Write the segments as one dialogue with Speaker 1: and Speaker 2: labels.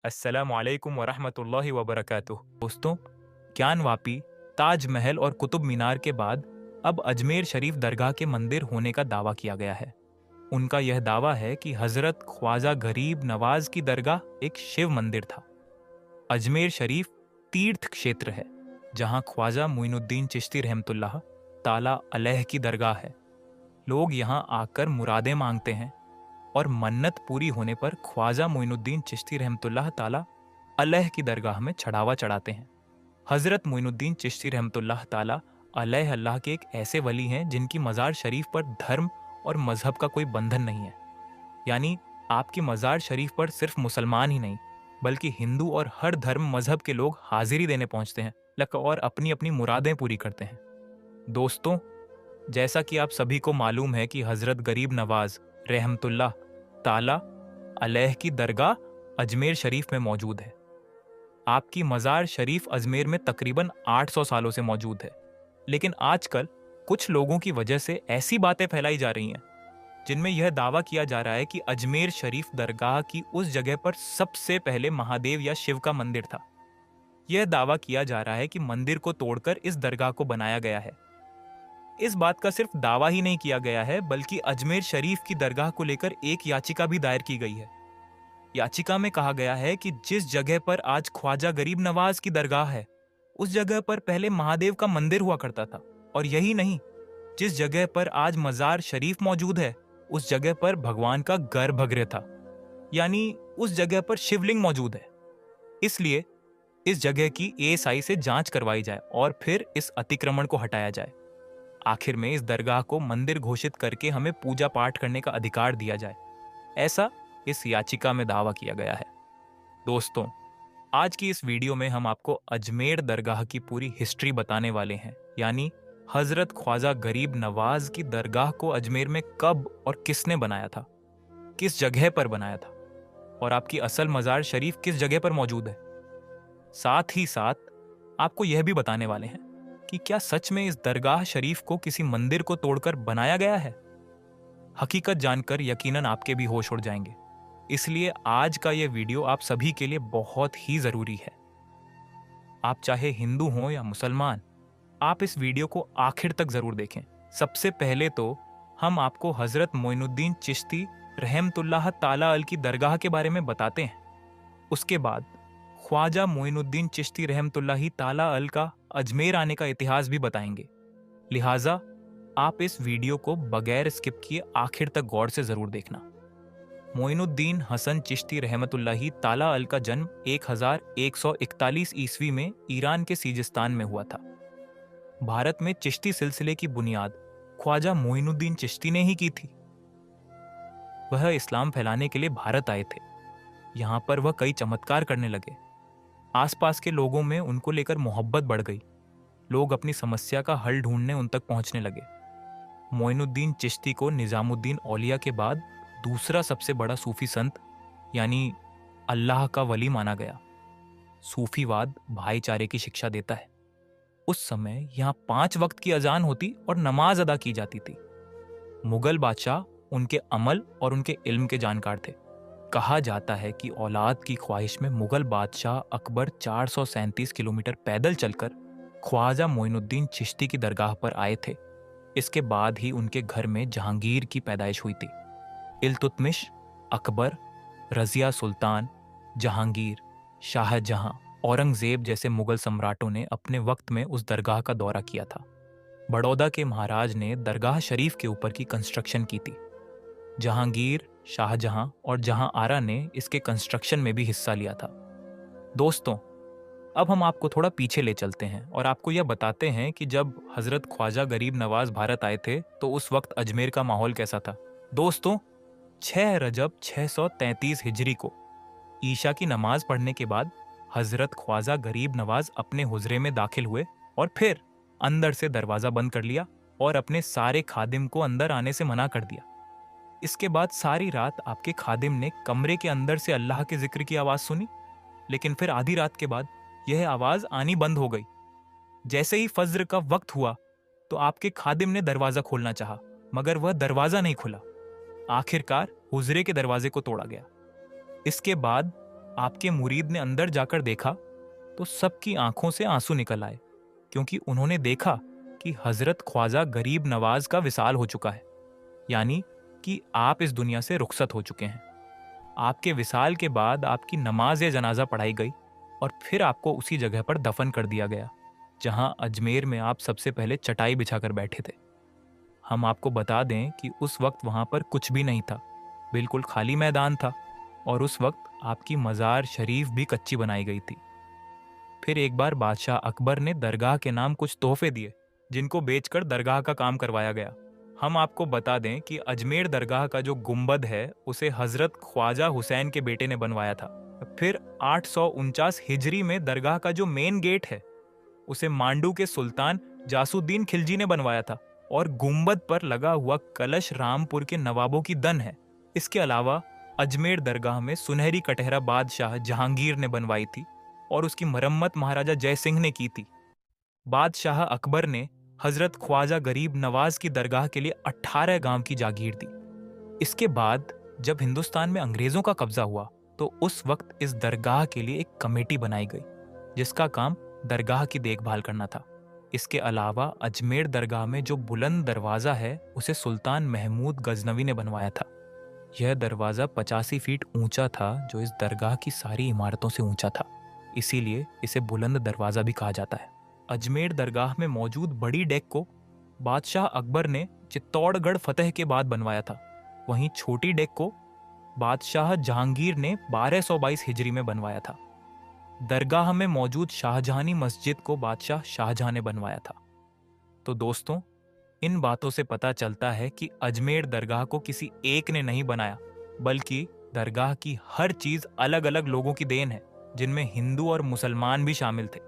Speaker 1: अस्सलाम वालेकुम वरहमतुल्लाहि वबरकातुह। दोस्तों, ज्ञानवापी, ताजमहल और कुतुब मीनार के बाद अब अजमेर शरीफ दरगाह के मंदिर होने का दावा किया गया है। उनका यह दावा है कि हजरत ख्वाजा गरीब नवाज की दरगाह एक शिव मंदिर था। अजमेर शरीफ तीर्थ क्षेत्र है जहां ख्वाजा मुइनुद्दीन चिश्ती रहमतुल्लाह ताला अलैह की दरगाह है। लोग यहां आकर मुरादें मांगते हैं और मन्नत पूरी होने पर ख्वाजा मुइनुद्दीन चिश्ती रहमतुल्लाह ताला अलैह की दरगाह में चढ़ावा चढ़ाते हैं। हजरत मुइनुद्दीन चिश्ती रहमतुल्लाह ताला अलैह अल्लाह के एक ऐसे वली हैं जिनकी मज़ार शरीफ पर धर्म और मजहब का कोई बंधन नहीं है। यानी आपकी मज़ार शरीफ पर सिर्फ मुसलमान ही नहीं बल्कि हिंदू और हर धर्म मजहब के लोग हाजिरी देने पहुंचते हैं और अपनी अपनी मुरादें पूरी करते हैं। दोस्तों, जैसा कि आप सभी को मालूम है कि हजरत गरीब नवाज रहमतुल्लाह ताला अलैह की दरगाह अजमेर शरीफ में मौजूद है। आपकी मज़ार शरीफ अजमेर में तकरीबन 800 सालों से मौजूद है, लेकिन आजकल कुछ लोगों की वजह से ऐसी बातें फैलाई जा रही हैं जिनमें यह दावा किया जा रहा है कि अजमेर शरीफ दरगाह की उस जगह पर सबसे पहले महादेव या शिव का मंदिर था। यह दावा किया जा रहा है कि मंदिर को तोड़कर इस दरगाह को बनाया गया है। इस बात का सिर्फ दावा ही नहीं किया गया है बल्कि अजमेर शरीफ की दरगाह को लेकर एक याचिका भी दायर की गई है। याचिका में कहा गया है कि जिस जगह पर आज ख्वाजा गरीब नवाज की दरगाह है उस जगह पर पहले महादेव का मंदिर हुआ करता था, और यही नहीं, जिस जगह पर आज मज़ार शरीफ मौजूद है उस जगह पर भगवान का गर्भगृह था, यानी उस जगह पर शिवलिंग मौजूद है। इसलिए इस जगह की एएसआई से जांच करवाई जाए और फिर इस अतिक्रमण को हटाया जाए। आखिर में इस दरगाह को मंदिर घोषित करके हमें पूजा पाठ करने का अधिकार दिया जाए, ऐसा इस याचिका में दावा किया गया है। दोस्तों, आज की इस वीडियो में हम आपको अजमेर दरगाह की पूरी हिस्ट्री बताने वाले हैं, यानी हजरत ख्वाजा गरीब नवाज की दरगाह को अजमेर में कब और किसने बनाया था, किस जगह पर बनाया था, और आपकी असल मज़ार शरीफ किस जगह पर मौजूद है। साथ ही साथ आपको यह भी बताने वाले हैं कि क्या सच में इस दरगाह शरीफ को किसी मंदिर को तोड़कर बनाया गया है। हकीकत जानकर यकीनन आपके भी होश उड़ जाएंगे, इसलिए आज का यह वीडियो आप सभी के लिए बहुत ही जरूरी है। आप चाहे हिंदू हों या मुसलमान, आप इस वीडियो को आखिर तक जरूर देखें। सबसे पहले तो हम आपको हजरत मोइनुद्दीन चिश्ती रहमतुल्लाह ताला अल की दरगाह के बारे में बताते हैं। उसके बाद ख्वाजा मोइनुद्दीन चिश्ती रहमतुल्लाही ताला अल का अजमेर आने का इतिहास भी बताएंगे। लिहाजा आप इस वीडियो को बगैर स्किप किए आखिर तक गौर से जरूर देखना। मोइनुद्दीन हसन चिश्ती रहमतुल्लाही ताला अल का जन्म 1141 ईस्वी में ईरान के सीजिस्तान में हुआ था। भारत में चिश्ती सिलसिले की बुनियाद ख्वाजा मोइनुद्दीन चिश्ती ने ही की थी। वह इस्लाम फैलाने के लिए भारत आए थे। यहाँ पर वह कई चमत्कार करने लगे। आसपास के लोगों में उनको लेकर मोहब्बत बढ़ गई। लोग अपनी समस्या का हल ढूंढने उन तक पहुंचने लगे। मोइनुद्दीन चिश्ती को निजामुद्दीन औलिया के बाद दूसरा सबसे बड़ा सूफी संत यानी अल्लाह का वली माना गया। सूफीवाद भाईचारे की शिक्षा देता है। उस समय यहाँ 5 वक्त की अजान होती और नमाज अदा की जाती थी। मुगल बादशाह उनके अमल और उनके इल्म के जानकार थे। कहा जाता है कि औलाद की ख्वाहिश में मुगल बादशाह अकबर 437 किलोमीटर पैदल चलकर ख्वाजा मोइनुद्दीन चिश्ती की दरगाह पर आए थे। इसके बाद ही उनके घर में जहांगीर की पैदाइश हुई थी। इल्तुतमिश, अकबर, रजिया सुल्तान, जहांगीर, शाहजहां, औरंगजेब जैसे मुगल सम्राटों ने अपने वक्त में उस दरगाह का दौरा किया था। बड़ौदा के महाराज ने दरगाह शरीफ के ऊपर की कंस्ट्रक्शन की थी। जहांगीर, शाहजहां और जहां आरा ने इसके कंस्ट्रक्शन में भी हिस्सा लिया था। दोस्तों, अब हम आपको थोड़ा पीछे ले चलते हैं और आपको यह बताते हैं कि जब हजरत ख्वाजा गरीब नवाज भारत आए थे तो उस वक्त अजमेर का माहौल कैसा था। दोस्तों, 6 रजब 633 हिजरी को ईशा की नमाज पढ़ने के बाद हजरत ख्वाजा गरीब नवाज अपने हुजरे में दाखिल हुए और फिर अंदर से दरवाजा बंद कर लिया और अपने सारे खादिम को अंदर आने से मना कर दिया। इसके बाद सारी रात आपके खादिम ने कमरे के अंदर से अल्लाह के जिक्र की आवाज सुनी, लेकिन फिर आधी रात के बाद यह आवाज आनी बंद हो गई। जैसे ही फज्र का वक्त हुआ तो आपके खादिम ने दरवाजा खोलना चाहा, मगर वह दरवाजा नहीं खुला। आखिरकार हुजरे के दरवाजे को तोड़ा गया। इसके बाद आपके मुरीद ने अंदर जाकर देखा तो सबकी आंखों से आंसू निकल आए, क्योंकि उन्होंने देखा कि हजरत ख्वाजा गरीब नवाज का विसाल हो चुका है, यानी कि आप इस दुनिया से रुखसत हो चुके हैं। आपके विसाल के बाद आपकी नमाज या जनाजा पढ़ाई गई और फिर आपको उसी जगह पर दफन कर दिया गया जहां अजमेर में आप सबसे पहले चटाई बिछाकर बैठे थे। हम आपको बता दें कि उस वक्त वहां पर कुछ भी नहीं था, बिल्कुल खाली मैदान था, और उस वक्त आपकी मज़ार शरीफ भी कच्ची बनाई गई थी। फिर एक बार बादशाह अकबर ने दरगाह के नाम कुछ तोहफे दिए, जिनको बेचकर दरगाह का काम करवाया गया। हम आपको बता दें कि अजमेर दरगाह का जो गुंबद है उसे हजरत ख्वाजा हुसैन के बेटे ने बनवाया था। फिर 849 हिजरी में दरगाह का जो मेन गेट है उसे मांडू के सुल्तान जासुद्दीन खिलजी ने बनवाया था, और गुंबद पर लगा हुआ कलश रामपुर के नवाबों की दन है। इसके अलावा अजमेर दरगाह में सुनहरी कटहरा बादशाह जहांगीर ने बनवाई थी और उसकी मरम्मत महाराजा जय सिंह ने की थी। बादशाह अकबर ने हजरत ख्वाजा गरीब नवाज की दरगाह के लिए 18 गांव की जागीर दी। इसके बाद जब हिंदुस्तान में अंग्रेजों का कब्जा हुआ तो उस वक्त इस दरगाह के लिए एक कमेटी बनाई गई, जिसका काम दरगाह की देखभाल करना था। इसके अलावा अजमेर दरगाह में जो बुलंद दरवाज़ा है उसे सुल्तान महमूद गजनवी ने बनवाया था। यह दरवाज़ा 85 फीट ऊंचा था, जो इस दरगाह की सारी इमारतों से ऊंचा था, इसीलिए इसे बुलंद दरवाज़ा भी कहा जाता है। अजमेर दरगाह में मौजूद बड़ी डेक को बादशाह अकबर ने चित्तौड़गढ़ फतह के बाद बनवाया था। वहीं छोटी डेक को बादशाह जहांगीर ने 1222 हिजरी में बनवाया था। दरगाह में मौजूद शाहजहानी मस्जिद को बादशाह शाहजहां ने बनवाया था। तो दोस्तों, इन बातों से पता चलता है कि अजमेर दरगाह को किसी एक ने नहीं बनाया, बल्कि दरगाह की हर चीज अलग अलग लोगों की देन है, जिनमें हिंदू और मुसलमान भी शामिल थे।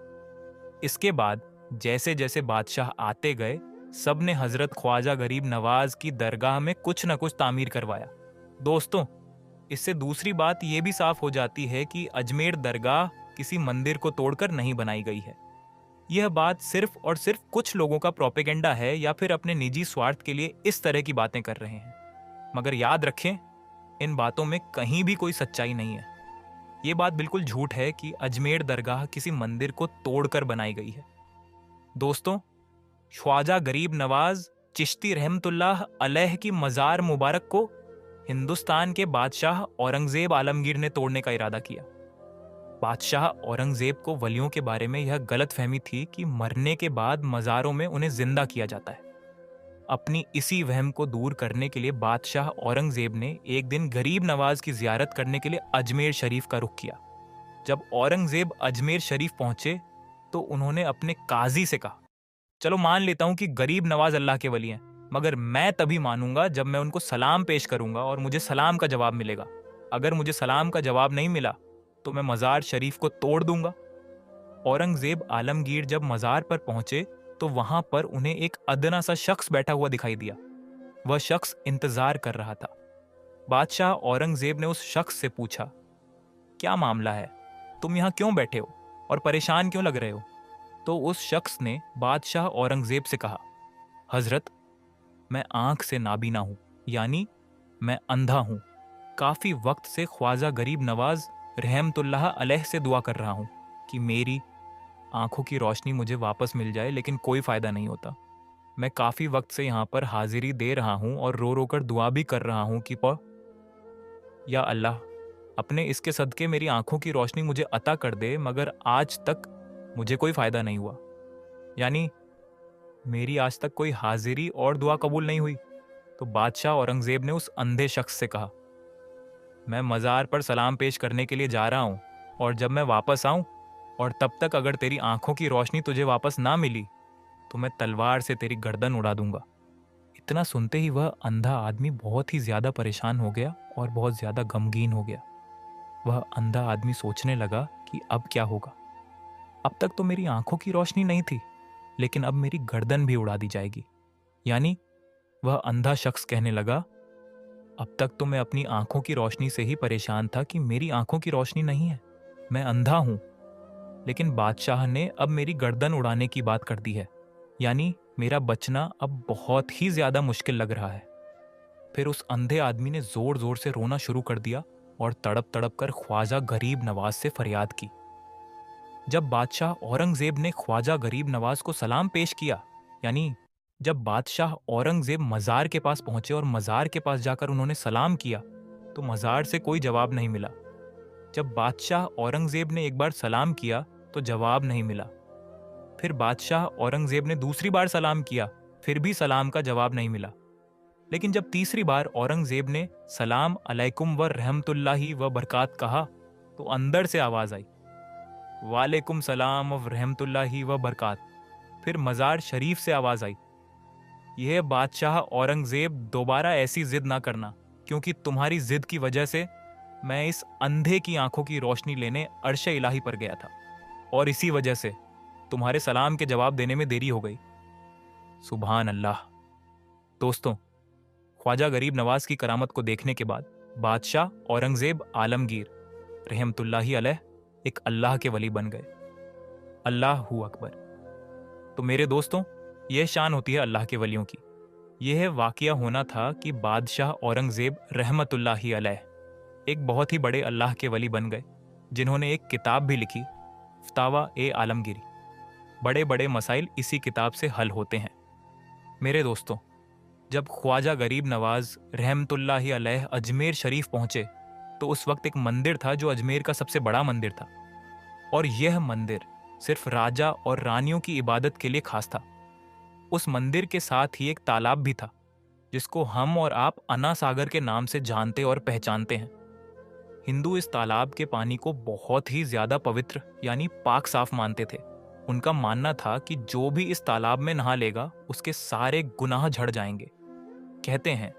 Speaker 1: इसके बाद जैसे जैसे बादशाह आते गए, सब ने हजरत ख्वाजा गरीब नवाज की दरगाह में कुछ न कुछ तामीर करवाया। दोस्तों, इससे दूसरी बात यह भी साफ हो जाती है कि अजमेर दरगाह किसी मंदिर को तोड़कर नहीं बनाई गई है। यह बात सिर्फ और सिर्फ कुछ लोगों का प्रोपेगेंडा है या फिर अपने निजी स्वार्थ के लिए इस तरह की बातें कर रहे हैं। मगर याद रखें, इन बातों में कहीं भी कोई सच्चाई नहीं है। ये बात बिल्कुल झूठ है कि अजमेर दरगाह किसी मंदिर को तोड़कर बनाई गई है। दोस्तों, ख्वाजा गरीब नवाज चिश्ती रहमतुल्लाह अलैह की मज़ार मुबारक को हिंदुस्तान के बादशाह औरंगजेब आलमगीर ने तोड़ने का इरादा किया। बादशाह औरंगजेब को वलियों के बारे में यह गलत फहमी थी कि मरने के बाद मज़ारों में उन्हें जिंदा किया जाता है। अपनी इसी वहम को दूर करने के लिए बादशाह औरंगजेब ने एक दिन गरीब नवाज की जियारत करने के लिए अजमेर शरीफ का रुख किया। जब औरंगजेब अजमेर शरीफ पहुंचे तो उन्होंने अपने काजी से कहा, चलो मान लेता हूं कि गरीब नवाज अल्लाह के वली हैं, मगर मैं तभी मानूंगा जब मैं उनको सलाम पेश करूंगा और मुझे सलाम का जवाब मिलेगा। अगर मुझे सलाम का जवाब नहीं मिला तो मैं मज़ार शरीफ को तोड़ दूंगा। औरंगजेब आलमगीर जब मज़ार पर पहुंचे तो वहां पर उन्हें एक अदना सा शख्स बैठा हुआ दिखाई दिया। वह शख्स इंतजार कर रहा था। बादशाह औरंगजेब ने उस शख्स से पूछा, क्या मामला है, तुम यहाँ क्यों बैठे हो और परेशान क्यों लग रहे हो? तो उस शख्स ने बादशाह औरंगजेब से कहा, हजरत, मैं आंख से नाबीना हूं, यानी मैं अंधा हूं। काफी वक्त से ख्वाजा गरीब नवाज रहमतुल्लाह अलैह से दुआ कर रहा हूं कि मेरी आंखों की रोशनी मुझे वापस मिल जाए, लेकिन कोई फायदा नहीं होता। मैं काफी वक्त से यहाँ पर हाजिरी दे रहा हूँ और रो रो कर दुआ भी कर रहा हूँ कि या अल्लाह, अपने इसके सदके मेरी आंखों की रोशनी मुझे अता कर दे, मगर आज तक मुझे कोई फायदा नहीं हुआ। यानी मेरी आज तक कोई हाजिरी और दुआ कबूल नहीं हुई। तो बादशाह औरंगजेब ने उस अंधे शख्स से कहा, मैं मज़ार पर सलाम पेश करने के लिए जा रहा हूँ, और जब मैं वापस आऊँ और तब तक अगर तेरी आंखों की रोशनी तुझे वापस ना मिली तो मैं तलवार से तेरी गर्दन उड़ा दूंगा। इतना सुनते ही वह अंधा आदमी बहुत ही ज़्यादा परेशान हो गया और बहुत ज़्यादा गमगीन हो गया। वह अंधा आदमी सोचने लगा कि अब क्या होगा। अब तक तो मेरी आंखों की रोशनी नहीं थी, लेकिन अब मेरी गर्दन भी उड़ा दी जाएगी। यानी वह अंधा शख्स कहने लगा, अब तक तो मैं अपनी आंखों की रोशनी से ही परेशान था कि मेरी आंखों की रोशनी नहीं है, मैं अंधा हूं, लेकिन बादशाह ने अब मेरी गर्दन उड़ाने की बात कर दी है। यानी मेरा बचना अब बहुत ही ज्यादा मुश्किल लग रहा है। फिर उस अंधे आदमी ने जोर जोर से रोना शुरू कर दिया और तड़प तड़प कर ख्वाजा गरीब नवाज से फरियाद की। जब बादशाह औरंगजेब ने ख्वाजा गरीब नवाज को सलाम पेश किया, यानी जब बादशाह औरंगजेब मज़ार के पास पहुंचे और मज़ार के पास जाकर उन्होंने सलाम किया, तो मज़ार से कोई जवाब नहीं मिला। जब बादशाह औरंगजेब ने एक बार सलाम किया तो जवाब नहीं मिला। फिर बादशाह औरंगजेब ने दूसरी बार सलाम किया, फिर भी सलाम का जवाब नहीं मिला। लेकिन जब तीसरी बार औरंगजेब ने सलाम अलैकुम व रहमतुल्लाहि व बरकात कहा, तो अंदर से आवाज़ आई, वालेकुम सलाम व रहमतुल्लाहि व बरकात। फिर मज़ार शरीफ से आवाज़ आई, यह बादशाह औरंगजेब दोबारा ऐसी जिद ना करना, क्योंकि तुम्हारी जिद की वजह से मैं इस अंधे की आंखों की रोशनी लेने अर्श इलाही पर गया था, और इसी वजह से तुम्हारे सलाम के जवाब देने में देरी हो गई। सुभान अल्लाह। दोस्तों, ख्वाजा गरीब नवाज की करामत को देखने के बाद बादशाह औरंगजेब आलमगीर रहमतुल्लाहि अलैह एक अल्लाह के वली बन गए। अल्लाहू अकबर। तो मेरे दोस्तों, यह शान होती है अल्लाह के वलियों की। यह वाकया होना था कि बादशाह औरंगजेब रहमतुल्लाहि अलैह एक बहुत ही बड़े अल्लाह के वली बन गए, जिन्होंने एक किताब भी लिखी, फतावा ए आलमगीरी। बड़े बड़े मसाइल इसी किताब से हल होते हैं। मेरे दोस्तों, जब ख्वाजा गरीब नवाज रहमतुल्लाहि अलैह अजमेर शरीफ पहुंचे, तो उस वक्त एक मंदिर था जो अजमेर का सबसे बड़ा मंदिर था, और यह मंदिर सिर्फ राजा और रानियों की इबादत के लिए खास था। उस मंदिर के साथ ही एक तालाब भी था, जिसको हम और आप अना सागर के नाम से जानते और पहचानते हैं। हिंदू इस तालाब के पानी को बहुत ही ज्यादा पवित्र यानी पाक साफ मानते थे। उनका मानना था कि जो भी इस तालाब में नहा लेगा, उसके सारे गुनाह झड़ जाएंगे। कहते हैं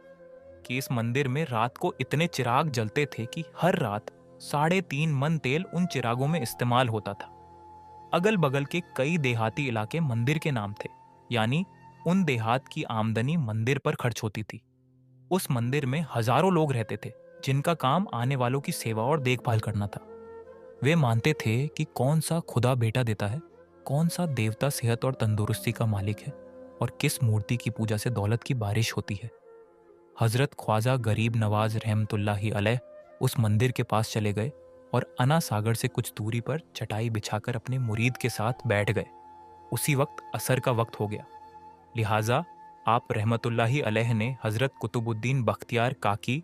Speaker 1: कि इस मंदिर में रात को इतने चिराग जलते थे कि हर रात 3.5 मन तेल उन चिरागों में इस्तेमाल होता था। अगल बगल के कई देहाती इलाके मंदिर के नाम थे, यानी उन देहात की आमदनी मंदिर पर खर्च होती थी। उस मंदिर में हजारों लोग रहते थे, जिनका काम आने वालों की सेवा और देखभाल करना था। वे मानते थे कि कौन सा खुदा बेटा देता है, कौन सा देवता सेहत और तंदुरुस्ती का मालिक है, और किस मूर्ति की पूजा से दौलत की बारिश होती है। हजरत ख्वाजा गरीब नवाज रहमतुल्लाहि अलैह उस मंदिर के पास चले गए और अना सागर से कुछ दूरी पर चटाई बिछाकर अपने मुरीद के साथ बैठ गए। उसी वक्त असर का वक्त हो गया, लिहाजा आप रहमतुल्लाहि अलैह ने हजरत कुतुबुद्दीन बख्तियार काकी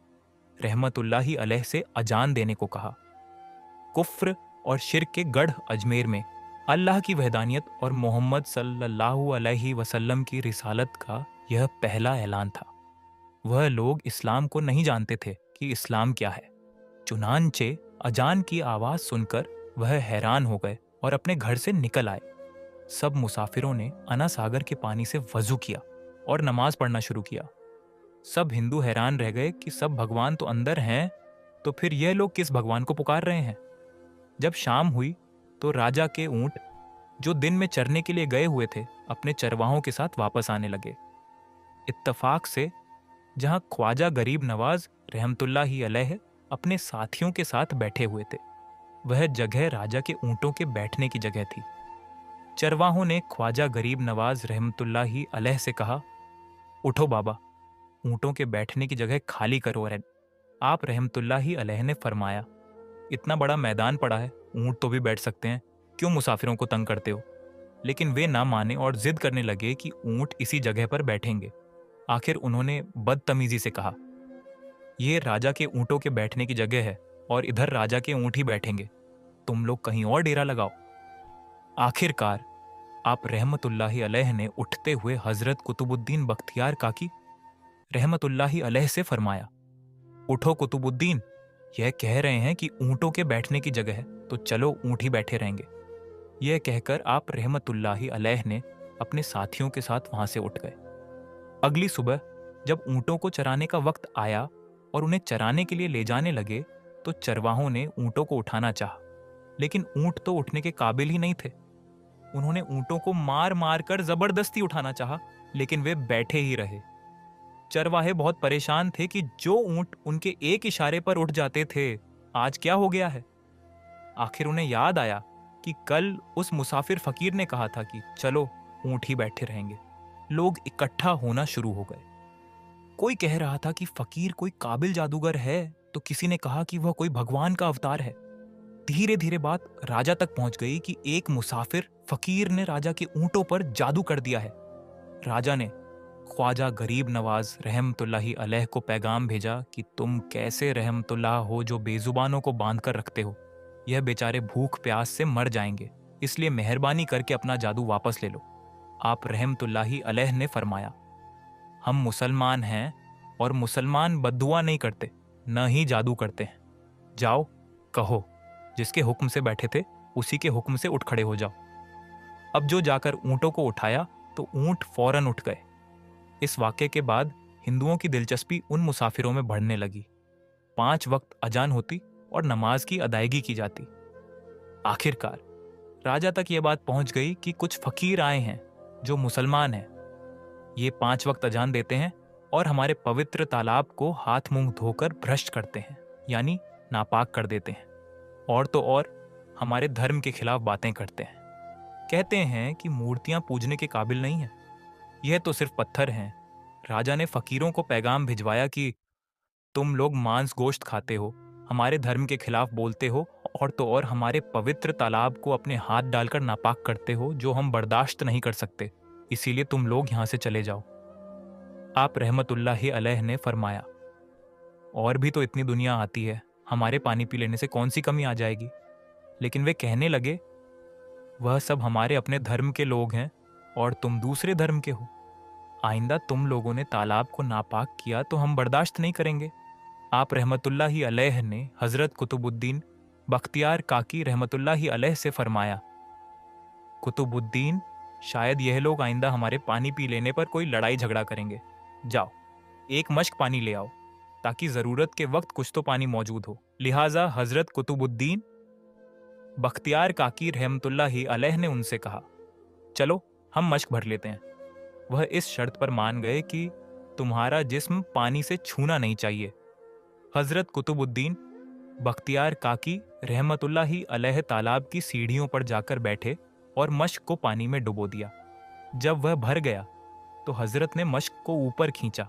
Speaker 1: रहमतुल्लाहि अलैह से अजान देने को कहा। कुफ्र और शिर्क के गढ़ अजमेर में अल्लाह की वहदानियत और मोहम्मद सल्लल्लाहु अलैहि वसल्लम की रिसालत का यह पहला ऐलान था। वह लोग इस्लाम को नहीं जानते थे कि इस्लाम क्या है। चुनांचे अजान की आवाज सुनकर वह हैरान हो गए और अपने घर से निकल आए। सब मुसाफिरों ने अना सागर के पानी से वजू किया और नमाज पढ़ना शुरू किया। सब हिंदू हैरान रह गए कि सब भगवान तो अंदर हैं, तो फिर यह लोग किस भगवान को पुकार रहे हैं। जब शाम हुई तो राजा के ऊंट, जो दिन में चरने के लिए गए हुए थे, अपने चरवाहों के साथ वापस आने लगे। इत्तफाक से जहां ख्वाजा गरीब नवाज रहमतुल्लाहि अलैह अपने साथियों के साथ बैठे हुए थे, वह जगह राजा के ऊंटों के बैठने की जगह थी। चरवाहों ने ख्वाजा गरीब नवाज रहमतुल्लाहि अलैह से कहा, उठो बाबा, ऊंटों के बैठने की जगह खाली करो। आप रहमतुल्लाहि अलैह ने फरमाया, इतना बड़ा मैदान पड़ा है, ऊंट तो भी बैठ सकते हैं, क्यों मुसाफिरों को तंग करते हो। लेकिन वे ना माने और जिद करने लगे कि ऊंट इसी जगह पर बैठेंगे। आखिर उन्होंने बदतमीजी से कहा, यह राजा के ऊंटों के बैठने की जगह है और इधर राजा के ऊंट ही बैठेंगे, तुम लोग कहीं और डेरा लगाओ। आखिरकार आप रहमतुल्लाहि अलैह ने उठते हुए हजरत कुतुबुद्दीन बख्तियार काकी रहमतुल्लाहि अलैह से फरमाया, उठो कुतुबुद्दीन, यह कह रहे हैं कि ऊंटों के बैठने की जगह है, तो चलो ऊंट ही बैठे रहेंगे। यह कहकर आप रहमतुल्लाहि अलैह ने अपने साथियों के साथ वहां से उठ गए। अगली सुबह जब ऊंटों को चराने का वक्त आया और उन्हें चराने के लिए ले जाने लगे, तो चरवाहों ने ऊंटों को उठाना चाहा, लेकिन ऊंट तो उठने के काबिल ही नहीं थे। उन्होंने ऊंटों को मार मार कर जबरदस्ती उठाना चाहा, लेकिन वे बैठे ही रहे। चरवाहे बहुत परेशान थे कि जो ऊंट उनके एक इशारे पर उठ जाते थे, आज क्या हो गया है। आखिर उन्हें याद आया कि कल उस मुसाफिर फकीर ने कहा था कि चलो ऊंट ही बैठे रहेंगे। लोग इकट्ठा होना शुरू हो गए। कोई कह रहा था कि फकीर कोई काबिल जादूगर है, तो किसी ने कहा कि वह कोई भगवान का अवतार है। धीरे धीरे बात राजा तक पहुंच गई कि एक मुसाफिर फकीर ने राजा के ऊंटों पर जादू कर दिया है। राजा ने ख्वाजा गरीब नवाज रहमतुल्लाहि अलैह को पैगाम भेजा कि तुम कैसे रहमतुल्लाह हो जो बेजुबानों को बांध कर रखते हो। यह बेचारे भूख प्यास से मर जाएंगे, इसलिए मेहरबानी करके अपना जादू वापस ले लो। आप रहमतुल्लाहि अलैह ने फरमाया, हम मुसलमान हैं और मुसलमान बद्दुआ नहीं करते, न ही जादू करते हैं। जाओ, कहो, जिसके हुक्म से बैठे थे उसी के हुक्म से उठ खड़े हो जाओ। अब जो जाकर ऊंटों को उठाया तो ऊंट फौरन उठ गए। इस वाक़े के बाद हिंदुओं की दिलचस्पी उन मुसाफिरों में बढ़ने लगी। 5 वक्त अजान होती और नमाज की अदायगी की जाती। आखिरकार राजा तक यह बात पहुंच गई कि कुछ फकीर आए हैं जो मुसलमान हैं। ये 5 वक्त अजान देते हैं और हमारे पवित्र तालाब को हाथ मुंह धोकर भ्रष्ट करते हैं, यानी नापाक कर देते हैं। और तो और हमारे धर्म के खिलाफ बातें करते हैं। कहते हैं कि मूर्तियां पूजने के काबिल नहीं है, यह तो सिर्फ पत्थर हैं। राजा ने फकीरों को पैगाम भिजवाया कि तुम लोग मांस गोश्त खाते हो, हमारे धर्म के खिलाफ बोलते हो और तो और हमारे पवित्र तालाब को अपने हाथ डालकर नापाक करते हो, जो हम बर्दाश्त नहीं कर सकते। इसीलिए तुम लोग यहां से चले जाओ। आप रहमतुल्लाहि अलैह ने फरमाया, और भी तो इतनी दुनिया आती है, हमारे पानी पी लेने से कौन सी कमी आ जाएगी। लेकिन वे कहने लगे, वह सब हमारे अपने धर्म के लोग हैं और तुम दूसरे धर्म के हो। आइंदा तुम लोगों ने तालाब को नापाक किया तो हम बर्दाश्त नहीं करेंगे। आप रहमतुल्लाहि अलैह ने हजरत कुतुबुद्दीन बख्तियार काकी रहमतुल्लाहि अलैह से फरमाया, कुतुबुद्दीन, शायद यह लोग आइंदा हमारे पानी पी लेने पर कोई लड़ाई झगड़ा करेंगे। जाओ, एक मश्क पानी ले आओ, ताकि जरूरत के वक्त कुछ तो पानी मौजूद हो। लिहाजा हजरत कुतुबुद्दीन बख्तियार काकी रहमतुल्लाहि अलैह ने उनसे कहा, चलो हम मश्क भर लेते हैं। वह इस शर्त पर मान गए कि तुम्हारा जिस्म पानी से छूना नहीं चाहिए। हजरत कुतुबुद्दीन बख्तियार काकी रहमतुल्लाहि अलैह तालाब की सीढ़ियों पर जाकर बैठे और मश्क को पानी में डुबो दिया। जब वह भर गया तो हजरत ने मश्क को ऊपर खींचा।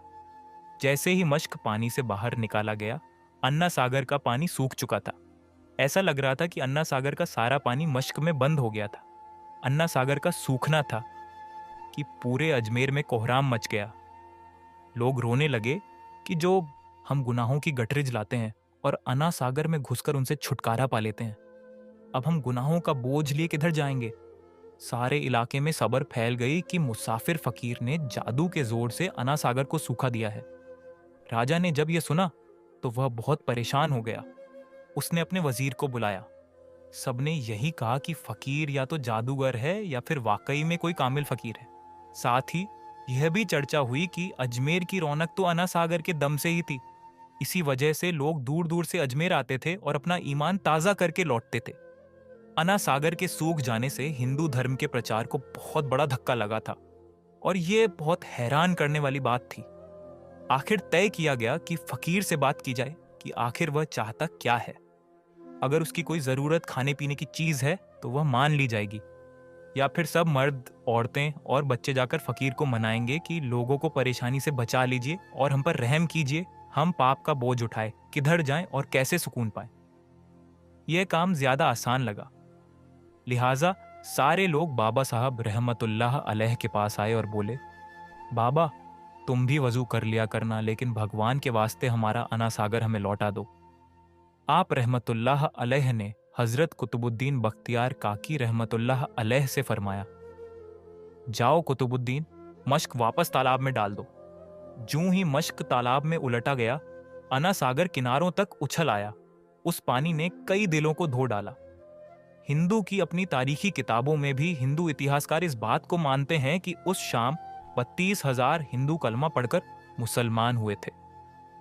Speaker 1: जैसे ही मश्क पानी से बाहर निकाला गया, अन्ना सागर का पानी सूख चुका था। ऐसा लग रहा था कि अन्ना सागर का सारा पानी मश्क में बंद हो गया था। अन्ना सागर का सूखना था कि पूरे अजमेर में कोहराम मच गया। लोग रोने लगे कि जो हम गुनाहों की गठरी जलाते हैं और अन्ना सागर में घुसकर उनसे छुटकारा पा लेते हैं, अब हम गुनाहों का बोझ लिए किधर जाएंगे। सारे इलाके में खबर फैल गई कि मुसाफिर फकीर ने जादू के जोर से अन्ना सागर को सूखा दिया है। राजा ने जब यह सुना तो वह बहुत परेशान हो गया। उसने अपने वजीर को बुलाया। सबने यही कहा कि फकीर या तो जादूगर है या फिर वाकई में कोई कामिल फकीर है। साथ ही यह भी चर्चा हुई कि अजमेर की रौनक तो अन्ना सागर के दम से ही थी। इसी वजह से लोग दूर दूर से अजमेर आते थे और अपना ईमान ताज़ा करके लौटते थे। अन्ना सागर के सूख जाने से हिंदू धर्म के प्रचार को बहुत बड़ा धक्का लगा था और यह बहुत हैरान करने वाली बात थी। आखिर तय किया गया कि फकीर से बात की जाए कि आखिर वह चाहता क्या है। अगर उसकी कोई ज़रूरत खाने पीने की चीज़ है तो वह मान ली जाएगी, या फिर सब मर्द, औरतें और बच्चे जाकर फकीर को मनाएंगे कि लोगों को परेशानी से बचा लीजिए और हम पर रहम कीजिए, हम पाप का बोझ उठाए, किधर जाएं और कैसे सुकून पाएं। यह काम ज़्यादा आसान लगा। लिहाजा सारे लोग बाबा साहब रहमतुल्लाह अलैह के पास आए और बोले, बाबा, तुम भी वजू कर लिया करना, लेकिन भगवान के वास्ते हमारा अन्ना सागर हमें लौटा दो। आप रहमतुल्लाह अलैह ने हजरत कुतुबुद्दीन बख्तियार काकी रहमतुल्लाह अलैह से फरमाया, जाओ कुतुबुद्दीन, मश्क वापस तालाब में डाल दो। जूं ही मश्क तालाब में उलटा गया, अन्ना सागर किनारों तक उछल आया। उस पानी ने कई दिलों को धो डाला। हिंदू की अपनी तारीखी किताबों में भी हिंदू इतिहासकार इस बात को मानते हैं कि उस शाम 32,000 हिंदू कलमा पढ़कर मुसलमान हुए थे।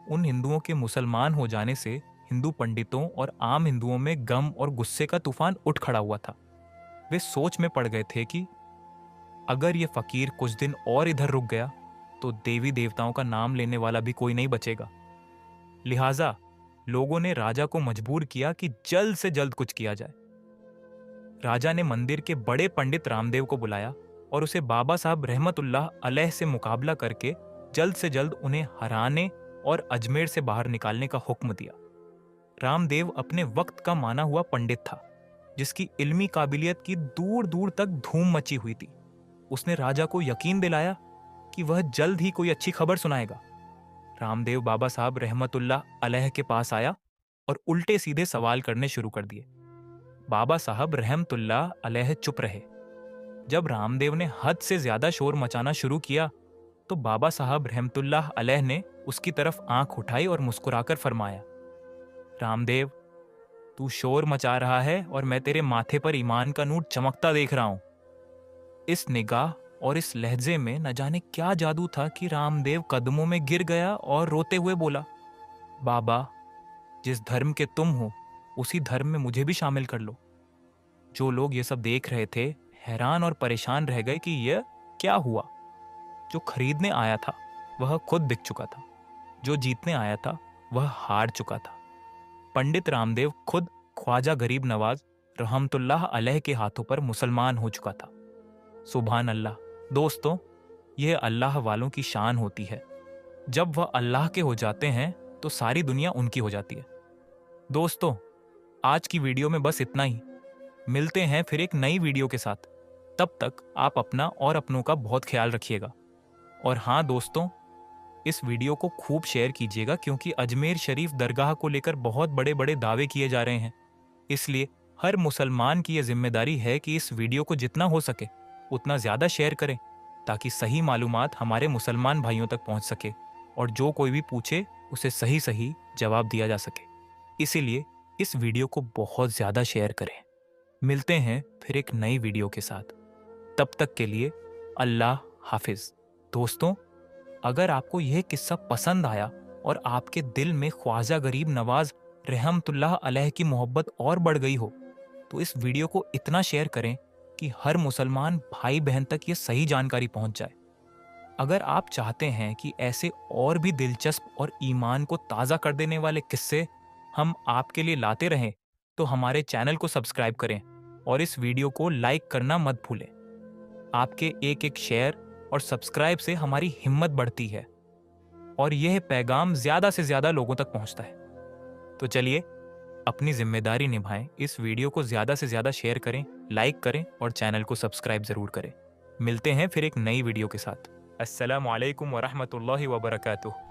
Speaker 1: उन हिंदुओं के मुसलमान हो जाने से हिंदू पंडितों और आम हिंदुओं में गम और गुस्से का तूफान उठ खड़ा हुआ था। वे सोच में पड़ गए थे कि अगर ये फकीर कुछ दिन और इधर रुक गया तो देवी देवताओं का नाम लेने वाला भी कोई नहीं बचेगा। लिहाजा लोगों ने राजा को मजबूर किया कि जल्द से जल्द कुछ किया जाए। राजा ने मंदिर के बड़े पंडित रामदेव को बुलाया और उसे बाबा साहब रहमतुल्लाह अलैह से मुकाबला करके जल्द से जल्द उन्हें हराने और अजमेर से बाहर निकालने का हुक्म दिया। रामदेव अपने वक्त का माना हुआ पंडित था, जिसकी इल्मी काबिलियत की दूर दूर तक धूम मची हुई थी। उसने राजा को यकीन दिलाया कि वह जल्द ही कोई अच्छी खबर सुनाएगा। रामदेव बाबा साहब रहमतुल्लाह अलैह के पास आया और उल्टे सीधे सवाल करने शुरू कर दिए। बाबा साहब रहमतुल्लाह अलैह चुप रहे। जब रामदेव ने हद से ज्यादा शोर मचाना शुरू किया तो बाबा साहब रहमतुल्लाह अलैह ने उसकी तरफ आंख उठाई और मुस्कुराकर फरमाया, रामदेव, तू शोर मचा रहा है और मैं तेरे माथे पर ईमान का नूर चमकता देख रहा हूं। इस निगाह और इस लहजे में न जाने क्या जादू था कि रामदेव कदमों में गिर गया और रोते हुए बोला, बाबा, जिस धर्म के तुम हो उसी धर्म में मुझे भी शामिल कर लो। जो लोग ये सब देख रहे थे हैरान और परेशान रह गए कि यह क्या हुआ। जो खरीदने आया था वह खुद बिक चुका था, जो जीतने आया था वह हार चुका था। पंडित रामदेव खुद ख्वाजा गरीब नवाज रहमतुल्लाह अलैह के हाथों पर मुसलमान हो चुका था। सुभान अल्लाह। दोस्तों, यह अल्लाह वालों की शान होती है। जब वह अल्लाह के हो जाते हैं तो सारी दुनिया उनकी हो जाती है। दोस्तों, आज की वीडियो में बस इतना ही। मिलते हैं फिर एक नई वीडियो के साथ। तब तक आप अपना और अपनों का बहुत ख्याल रखिएगा। और हाँ दोस्तों, इस वीडियो को खूब शेयर कीजिएगा क्योंकि अजमेर शरीफ दरगाह को लेकर बहुत बड़े बड़े दावे किए जा रहे हैं। इसलिए हर मुसलमान की यह जिम्मेदारी है कि इस वीडियो को जितना हो सके उतना ज़्यादा शेयर करें ताकि सही मालूमात हमारे मुसलमान भाइयों तक पहुंच सके और जो कोई भी पूछे उसे सही सही जवाब दिया जा सके। इसीलिए इस वीडियो को बहुत ज़्यादा शेयर करें। मिलते हैं फिर एक नई वीडियो के साथ। तब तक के लिए अल्लाह हाफिज। दोस्तों, अगर आपको यह किस्सा पसंद आया और आपके दिल में ख्वाजा गरीब नवाज रहमतुल्लाह अलैह की मोहब्बत और बढ़ गई हो तो इस वीडियो को इतना शेयर करें कि हर मुसलमान भाई बहन तक ये सही जानकारी पहुंच जाए। अगर आप चाहते हैं कि ऐसे और भी दिलचस्प और ईमान को ताज़ा कर देने वाले किस्से हम आपके लिए लाते रहें तो हमारे चैनल को सब्सक्राइब करें और इस वीडियो को लाइक करना मत भूलें। आपके एक एक शेयर और सब्सक्राइब से हमारी हिम्मत बढ़ती है और यह पैगाम ज़्यादा से ज़्यादा लोगों तक पहुंचता है। तो चलिए, अपनी जिम्मेदारी निभाएं, इस वीडियो को ज़्यादा से ज़्यादा शेयर करें, लाइक करें और चैनल को सब्सक्राइब ज़रूर करें। मिलते हैं फिर एक नई वीडियो के साथ। अस्सलामु अलैकुम व रहमतुल्लाहि व बरकातुहू।